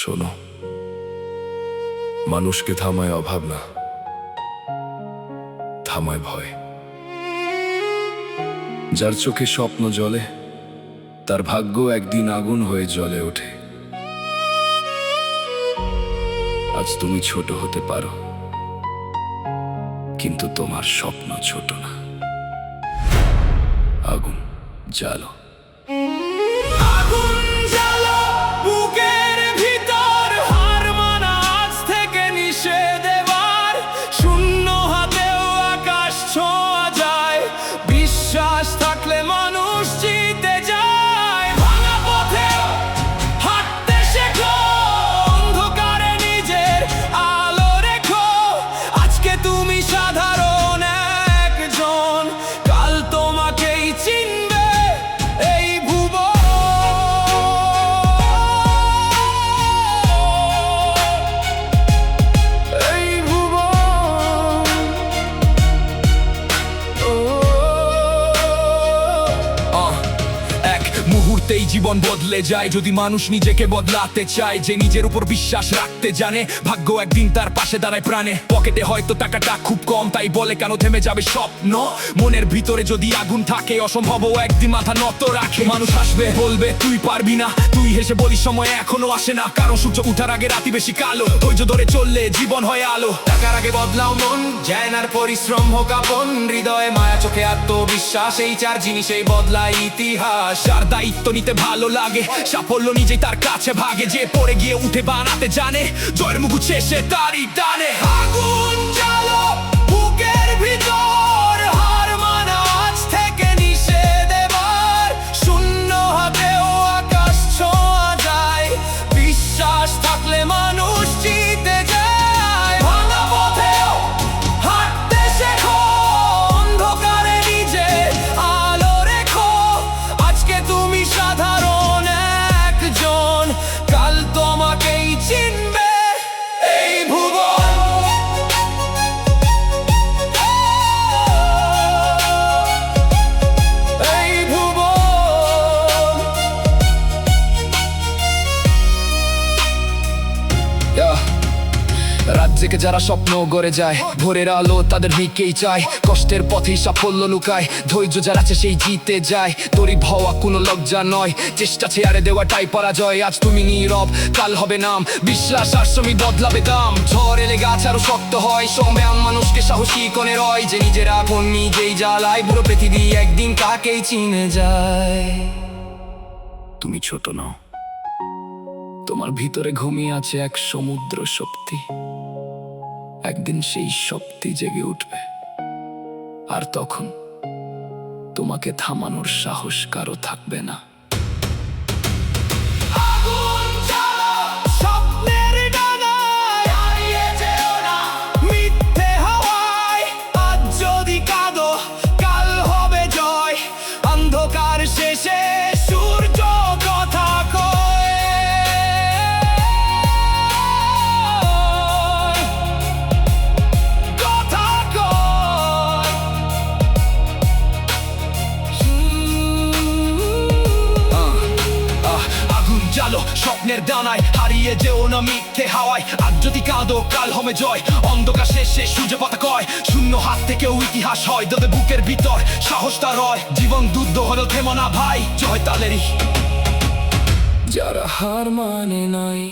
শোনো, মানুষকে থামায় অভাব না, থামায় ভয়। যার চোখে স্বপ্ন জ্বলে, তার ভাগ্য একদিন আগুন হয়ে জ্বলে ওঠে। আজ তুমি ছোট হতে পারো, কিন্তু তোমার স্বপ্ন ছোট না। আগুন জ্বালো। আগুন জ্বালো বুকের ভিতর, হার মানা আজ থেকে নিষেধ এবার। শূন্য হাতেও আকাশ ছোঁয়া যায়, বিশ্বাস থাকলে মানুষ জিতে যায়। ভাঙা পথেও হাঁটতে শেখো, অন্ধকারে নিজের আলো রেখো। আজকে তুমি সাধারণ একজন, কাল তোমাকেই চিনবে এই ভুবন। এই ভুবন। এক মুহূর্তেই জীবন বদলে যায় যদি মানুষ নিজেকে বদলাতে চায়। যে নিজের উপর বিশ্বাস রাখতে জানে, ভাগ্য একদিন তার পাশে দাঁড়ায় প্রাণে। পকেটে হয়তো টাকাটা খুব কম, তাই বলে কেন থেমে যাবে স্বপ্ন। মনের ভিতরে যদি আগুন থাকে, অসম্ভবও একদিন মাথা নত রাখে। মানুষ আসবে, বলবে তুই পারবি না, তুই হেসে বলিস সময় এখনো আসে না। কারণ সূর্য উঠার আগে রাতি বেশি কালো, ধৈর্য ধরে চললে জীবন হয় আলো। টাকার আগে বদলাও মন, জ্ঞান পরিশ্রম হোক আপন। হৃদয়ে মায়া, চোখে আত্মবিশ্বাস, এই চার জিনিসেই বদলায় ইতিহাস। আর দায়িত্ব নিতে ভালো লাগে, সাফল্য নিজেই তার কাছে ভাগে। যে পড়ে গিয়ে উঠে বানাতে জানে, জয়ের মুকুট শেষে তারই টানে। আগুন জ্বালো বুকের ভিতর, হার মানা আজ থেকে নিষেধ এবার। শূন্য হাতেও আকাশ ছোঁয়া যায়, বিশ্বাস থাকলে মানুষ জিতে যায়। ভাঙা পথেও হাঁটতে শেখো, অন্ধকারে নিজের আলো রেখো। আজকে তুমি সাধারণ একজন, কাল তোমাকেই চিনবে এই ভুবন। এই ভুবন। রাত জেগে যারা স্বপ্ন গড়ে যায়, ভোরের আলো তাদের দিকেই চায়। কষ্টের পথেই সাফল্য লুকায়, ধৈর্য যার আছে সেই জিতে যায়। তরিব হওয়া কোনো লজ্জা নয়, চেষ্টা ছেড়ে দেওয়াটাই পরাজয়। আজ তুমি নীরব, কাল হবে নাম, বিশ্বাস আর সময় বদলাবে দাম। ঝড় এলে গাছ আরো শক্ত হয়, সম্মান মানুষকে সাহসী কোণে রয়। যে নিজের আগুন নিজেই জ্বালায়, পুরো পৃথিবী একদিন তাকেই চিনে যায়। তুমি ছোট নও, তোমার ভিতরে ঘুমিয়ে আছে এক সমুদ্র শক্তি। একদিন সেই শক্তি জেগে উঠবে, আর তখন তোমাকে থামানোর সাহস কারো থাকবে না। আগুন জ্বালো স্বপ্নের ডানায়, হারিয়ে যেও না মিথ্যে হাওয়ায়। আজ যদি কাঁদো, কাল হবে জয়। অন্ধকার শেষে সূর্য কথা কয়। কথা কয়। আগুন জ্বালো স্বপ্নের ডানায়, হারিয়ে যেও না মিথ্যে হাওয়ায়। আজ যদি কাঁদো, কাল হবে জয়। অন্ধকার শেষে সূর্য পথ কয়। শূন্য হাত থেকেও ইতিহাস হয়, তোদের বুকের ভিতর সাহসটা রয়। জীবন যুদ্ধ হলো, থেমো না ভাই, জয় তালেরই। যারা হার মানে নাই,